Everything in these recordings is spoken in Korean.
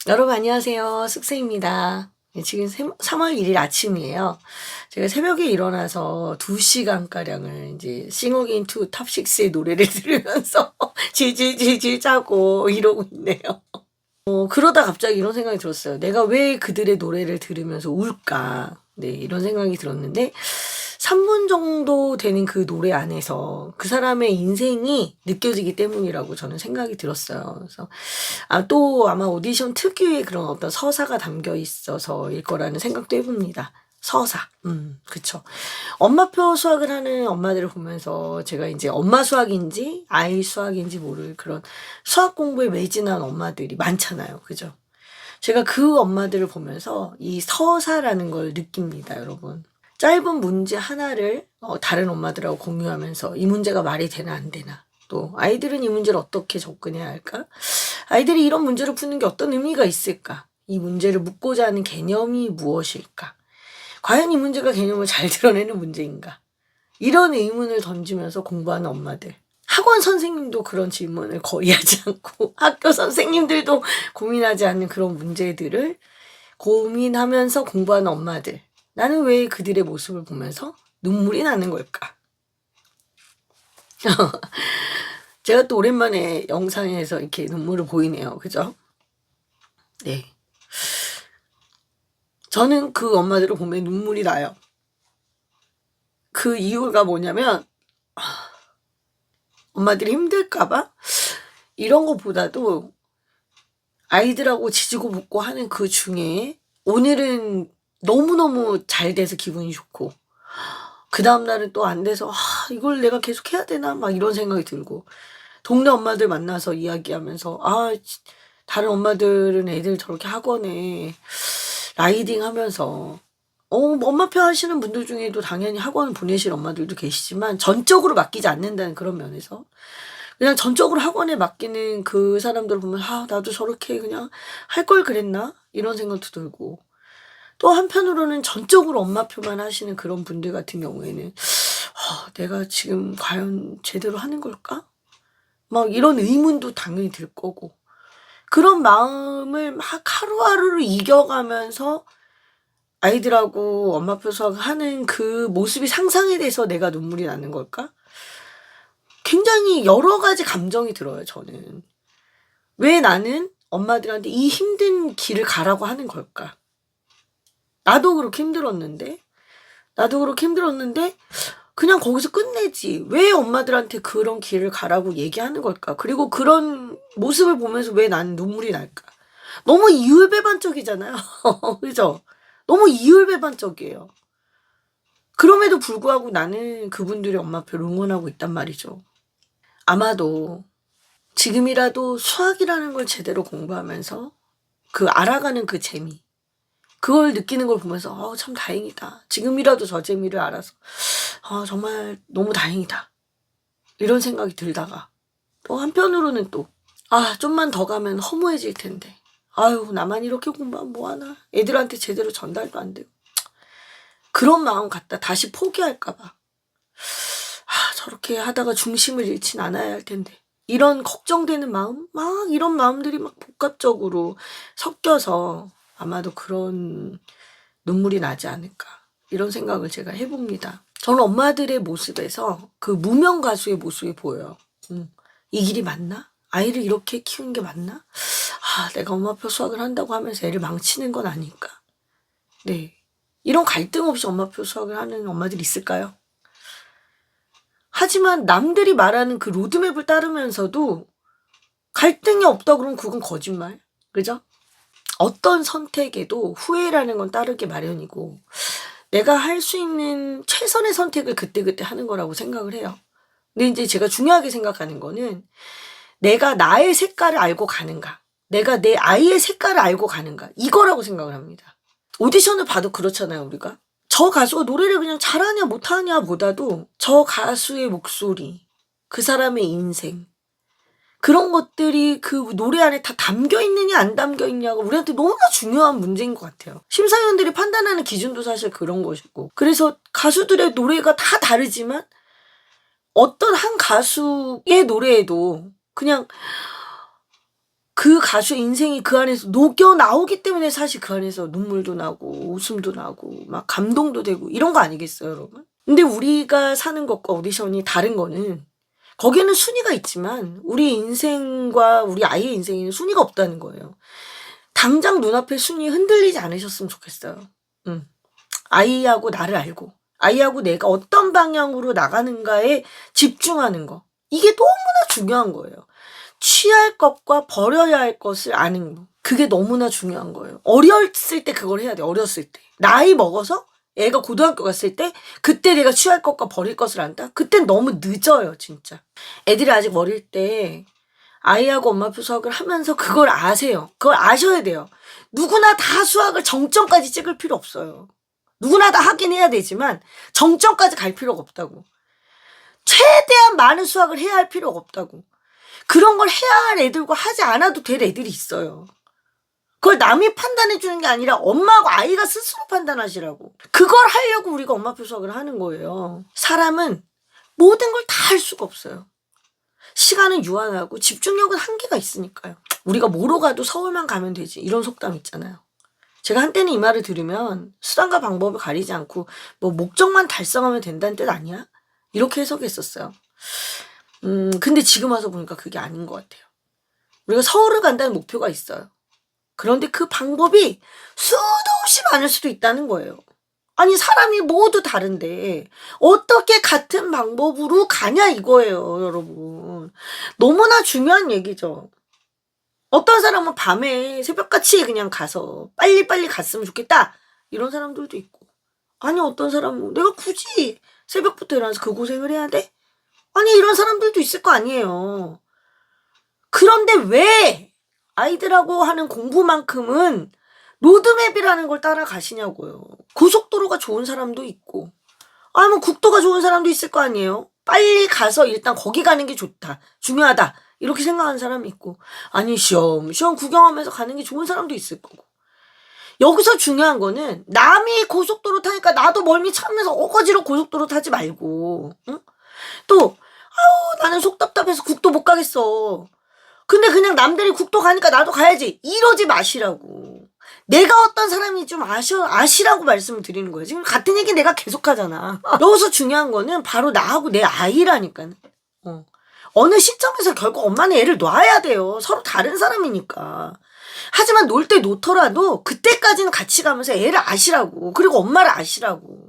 여러분 안녕하세요. 쑥스입니다. 지금 3월 1일 아침이에요. 제가 새벽에 일어나서 2시간가량을 이제 싱어게인 투 탑6의 노래를 들으면서 질질질질 짜고 이러고 있네요. 그러다 갑자기 이런 생각이 들었어요. 내가 왜 그들의 노래를 들으면서 울까? 네, 이런 생각이 들었는데 3분 정도 되는 그 노래 안에서 그 사람의 인생이 느껴지기 때문이라고 저는 생각이 들었어요. 그래서 또 아마 오디션 특유의 그런 어떤 서사가 담겨 있어서일 거라는 생각도 해봅니다. 서사. 그쵸. 엄마표 수학을 하는 엄마들을 보면서 제가 이제 엄마 수학인지 아이 수학인지 모를 그런 수학 공부에 매진한 엄마들이 많잖아요. 그죠? 제가 그 엄마들을 보면서 이 서사라는 걸 느낍니다, 여러분. 짧은 문제 하나를 다른 엄마들하고 공유하면서 이 문제가 말이 되나 안 되나. 또 아이들은 이 문제를 어떻게 접근해야 할까? 아이들이 이런 문제를 푸는 게 어떤 의미가 있을까? 이 문제를 묻고자 하는 개념이 무엇일까? 과연 이 문제가 개념을 잘 드러내는 문제인가? 이런 의문을 던지면서 공부하는 엄마들. 학원 선생님도 그런 질문을 거의 하지 않고 학교 선생님들도 고민하지 않는 그런 문제들을 고민하면서 공부하는 엄마들. 나는 왜 그들의 모습을 보면서 눈물이 나는 걸까? 제가 또 오랜만에 영상에서 이렇게 눈물을 보이네요. 그죠? 네. 저는 그 엄마들을 보면 눈물이 나요. 그 이유가 뭐냐면 엄마들이 힘들까봐 이런 것보다도 아이들하고 지지고 볶고 하는 그 중에 오늘은 너무너무 잘 돼서 기분이 좋고 그 다음날은 또 안 돼서 이걸 내가 계속 해야 되나 막 이런 생각이 들고 동네 엄마들 만나서 이야기하면서 다른 엄마들은 애들 저렇게 학원에 라이딩 하면서 엄마표 하시는 분들 중에도 당연히 학원을 보내실 엄마들도 계시지만 전적으로 맡기지 않는다는 그런 면에서 그냥 전적으로 학원에 맡기는 그 사람들을 보면 나도 저렇게 그냥 할 걸 그랬나? 이런 생각도 들고 또 한편으로는 전적으로 엄마표만 하시는 그런 분들 같은 경우에는 내가 지금 과연 제대로 하는 걸까? 막 이런 의문도 당연히 들 거고 그런 마음을 막 하루하루를 이겨가면서 아이들하고 엄마표 수학하는 그 모습이 상상이 돼서 내가 눈물이 나는 걸까? 굉장히 여러 가지 감정이 들어요, 저는. 왜 나는 엄마들한테 이 힘든 길을 가라고 하는 걸까? 나도 그렇게 힘들었는데 그냥 거기서 끝내지. 왜 엄마들한테 그런 길을 가라고 얘기하는 걸까? 그리고 그런 모습을 보면서 왜 나는 눈물이 날까? 너무 이율배반적이잖아요. 그죠? 너무 이율배반적이에요. 그럼에도 불구하고 나는 그분들의 엄마표를 응원하고 있단 말이죠. 아마도 지금이라도 수학이라는 걸 제대로 공부하면서 알아가는 그 재미, 그걸 느끼는 걸 보면서 참 다행이다. 지금이라도 저 재미를 알아서 정말 너무 다행이다. 이런 생각이 들다가 또 한편으로는 또 좀만 더 가면 허무해질 텐데. 나만 이렇게 공부하면 뭐하나. 애들한테 제대로 전달도 안 되고. 그런 마음 갖다 다시 포기할까 봐. 저렇게 하다가 중심을 잃진 않아야 할 텐데. 이런 걱정되는 마음? 이런 마음들이 막 복합적으로 섞여서 아마도 그런 눈물이 나지 않을까. 이런 생각을 제가 해봅니다. 저는 엄마들의 모습에서 그 무명 가수의 모습이 보여요. 이 길이 맞나? 아이를 이렇게 키우는 게 맞나? 내가 엄마표 수학을 한다고 하면서 애를 망치는 건 아닐까? 네. 이런 갈등 없이 엄마표 수학을 하는 엄마들이 있을까요? 하지만 남들이 말하는 그 로드맵을 따르면서도 갈등이 없다 그러면 그건 거짓말. 그죠? 어떤 선택에도 후회라는 건 따르기 마련이고 내가 할 수 있는 최선의 선택을 그때그때 하는 거라고 생각을 해요. 근데 이제 제가 중요하게 생각하는 거는 내가 나의 색깔을 알고 가는가, 내가 내 아이의 색깔을 알고 가는가, 이거라고 생각을 합니다. 오디션을 봐도 그렇잖아요, 우리가. 저 가수가 노래를 그냥 잘하냐 못하냐 보다도 저 가수의 목소리, 그 사람의 인생, 그런 것들이 그 노래 안에 다 담겨 있느냐 안 담겨 있냐가 우리한테 너무나 중요한 문제인 것 같아요. 심사위원들이 판단하는 기준도 사실 그런 것이고. 그래서 가수들의 노래가 다 다르지만 어떤 한 가수의 노래에도 그냥 그 가수의 인생이 그 안에서 녹여 나오기 때문에 사실 그 안에서 눈물도 나고 웃음도 나고 막 감동도 되고 이런 거 아니겠어요, 여러분? 근데 우리가 사는 것과 오디션이 다른 거는 거기에는 순위가 있지만 우리 인생과 우리 아이의 인생에는 순위가 없다는 거예요. 당장 눈앞에 순위 흔들리지 않으셨으면 좋겠어요. 아이하고 나를 알고 아이하고 내가 어떤 방향으로 나가는가에 집중하는 거. 이게 너무나 중요한 거예요. 취할 것과 버려야 할 것을 아는 거. 그게 너무나 중요한 거예요. 어렸을 때 그걸 해야 돼. 어렸을 때. 나이 먹어서 애가 고등학교 갔을 때 그때 내가 취할 것과 버릴 것을 안다? 그땐 너무 늦어요, 진짜. 애들이 아직 어릴 때 아이하고 엄마표 수학을 하면서 그걸 아세요. 그걸 아셔야 돼요. 누구나 다 수학을 정점까지 찍을 필요 없어요. 누구나 다 하긴 해야 되지만 정점까지 갈 필요가 없다고. 최대한 많은 수학을 해야 할 필요가 없다고. 그런 걸 해야 할 애들과 하지 않아도 될 애들이 있어요. 그걸 남이 판단해 주는 게 아니라 엄마하고 아이가 스스로 판단하시라고. 그걸 하려고 우리가 엄마표 수학을 하는 거예요. 사람은 모든 걸 다 할 수가 없어요. 시간은 유한하고 집중력은 한계가 있으니까요. 우리가 뭐로 가도 서울만 가면 되지. 이런 속담 있잖아요. 제가 한때는 이 말을 들으면 수단과 방법을 가리지 않고 뭐 목적만 달성하면 된다는 뜻 아니야? 이렇게 해석했었어요. 근데 지금 와서 보니까 그게 아닌 것 같아요. 우리가 서울을 간다는 목표가 있어요. 그런데 그 방법이 수도 없이 많을 수도 있다는 거예요. 아니 사람이 모두 다른데 어떻게 같은 방법으로 가냐 이거예요, 여러분. 너무나 중요한 얘기죠. 어떤 사람은 밤에 새벽같이 그냥 가서 빨리빨리 갔으면 좋겠다 이런 사람들도 있고, 아니 어떤 사람은 내가 굳이 새벽부터 일어나서 그 고생을 해야 돼? 아니 이런 사람들도 있을 거 아니에요. 그런데 왜 아이들하고 하는 공부만큼은 로드맵이라는 걸 따라가시냐고요. 고속도로가 좋은 사람도 있고 아니면 국도가 좋은 사람도 있을 거 아니에요. 빨리 가서 일단 거기 가는 게 좋다, 중요하다 이렇게 생각하는 사람이 있고, 아니 시험 구경하면서 가는 게 좋은 사람도 있을 거고. 여기서 중요한 거는 남이 고속도로 타니까 나도 멀미 참으면서 어거지로 고속도로 타지 말고, 응? 또 아우 나는 속 답답해서 국도 못 가겠어. 근데 그냥 남들이 국도 가니까 나도 가야지 이러지 마시라고. 내가 어떤 사람인지 좀 아시라고 말씀을 드리는 거예요. 지금 같은 얘기 내가 계속 하잖아. 여기서 중요한 거는 바로 나하고 내 아이라니까. 어느 시점에서 결국 엄마는 애를 놔야 돼요. 서로 다른 사람이니까. 하지만 놀 때 놓더라도 그때까지는 같이 가면서 애를 아시라고. 그리고 엄마를 아시라고.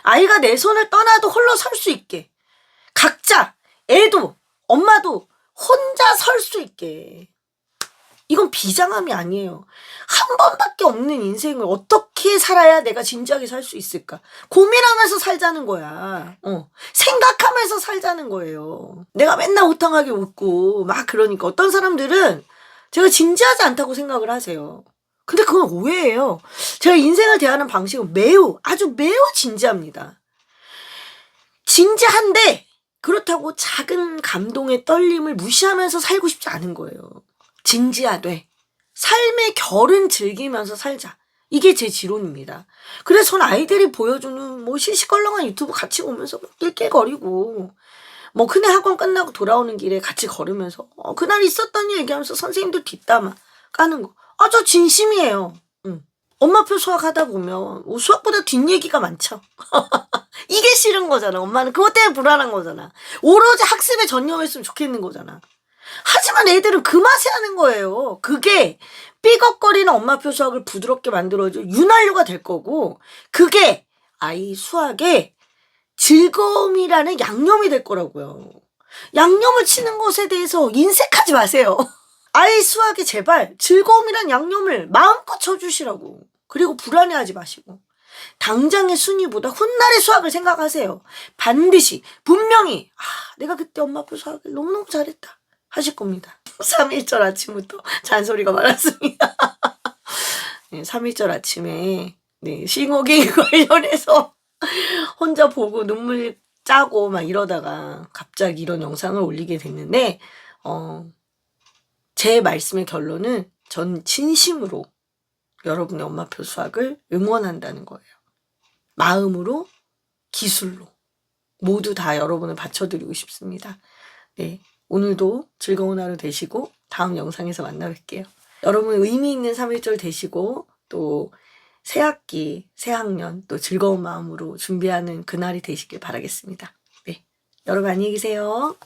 아이가 내 손을 떠나도 홀로 설 수 있게. 각자 애도 엄마도 혼자 설 수 있게. 이건 비장함이 아니에요. 한 번밖에 없는 인생을 어떻게 살아야 내가 진지하게 살 수 있을까? 고민하면서 살자는 거야. 생각하면서 살자는 거예요. 내가 맨날 호탕하게 웃고 막 그러니까 어떤 사람들은 제가 진지하지 않다고 생각을 하세요. 근데 그건 오해예요. 제가 인생을 대하는 방식은 아주 매우 진지합니다. 진지한데 그렇다고 작은 감동의 떨림을 무시하면서 살고 싶지 않은 거예요. 진지하되 삶의 결은 즐기면서 살자. 이게 제 지론입니다. 그래서 전 아이들이 보여주는 뭐 시시껄렁한 유튜브 같이 보면서 낄낄거리고, 뭐 큰애 학원 끝나고 돌아오는 길에 같이 걸으면서 그날 있었던 일 얘기하면서 선생님들 뒷담화 까는 거. 저 진심이에요. 엄마표 수학하다 보면 수학보다 뒷얘기가 많죠. 이게 싫은 거잖아. 엄마는 그것 때문에 불안한 거잖아. 오로지 학습에 전념했으면 좋겠는 거잖아. 하지만 애들은 그 맛에 하는 거예요. 그게 삐걱거리는 엄마표 수학을 부드럽게 만들어줘 윤활유가 될 거고, 그게 아이 수학의 즐거움이라는 양념이 될 거라고요. 양념을 치는 것에 대해서 인색하지 마세요. 아이 수학에 제발 즐거움이란 양념을 마음껏 쳐주시라고. 그리고 불안해하지 마시고 당장의 순위보다 훗날의 수학을 생각하세요. 반드시 분명히 내가 그때 엄마표 수학을 너무너무 잘했다 하실 겁니다. 3.1절 아침부터 잔소리가 많았습니다. 네, 3.1절 아침에 싱어게임 관련해서 혼자 보고 눈물 짜고 막 이러다가 갑자기 이런 영상을 올리게 됐는데, 제 말씀의 결론은 전 진심으로 여러분의 엄마표 수학을 응원한다는 거예요. 마음으로, 기술로 모두 다 여러분을 받쳐드리고 싶습니다. 네, 오늘도 즐거운 하루 되시고 다음 영상에서 만나 뵐게요. 여러분 의미 있는 3.1절 되시고 또 새학기, 새학년 또 즐거운 마음으로 준비하는 그날이 되시길 바라겠습니다. 네, 여러분 안녕히 계세요.